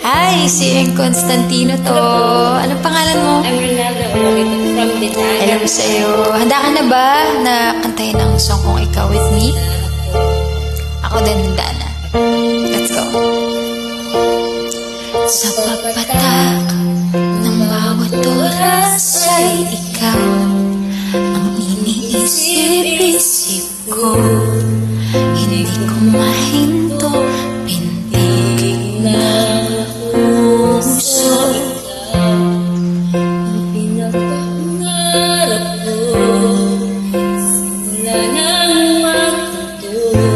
Hi, si Eng Constantino to. Anong pangalan mo? I'm Ronaldo from Bitaya. Alam mo sa'yo. Handa ka na ba na kantahin ang song kong Ikaw With Me? Ako din handa na. Let's go. Sa pagpatak ng bawat oras ay ikaw ang iniisip-isip ko. Hindi ko mahinto, pintig ng puso. Ang pinakapangarap ko, simula nang magtuturo,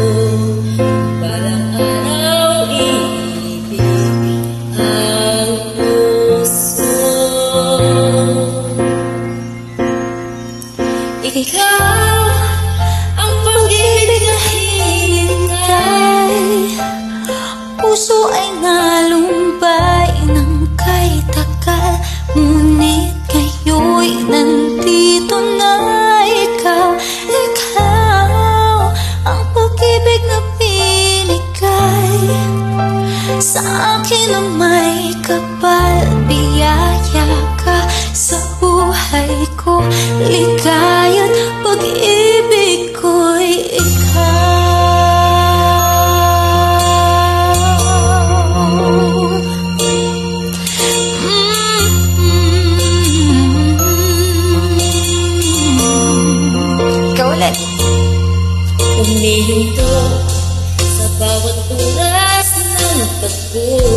balang araw iibig ang puso. Ikaw ang pag-ibig na hinintay, Puso ay nalumbay ng kay takal, ngunit kayo'y nandito na. Ikaw ang pag-ibig na binigay sa akin na may kapal. Biyaya ka sa buhay ko, ligaya't pag-ibig ko'y ikaw. Ikaw ulit. humihinto sa bawat oras ng pagbuhay.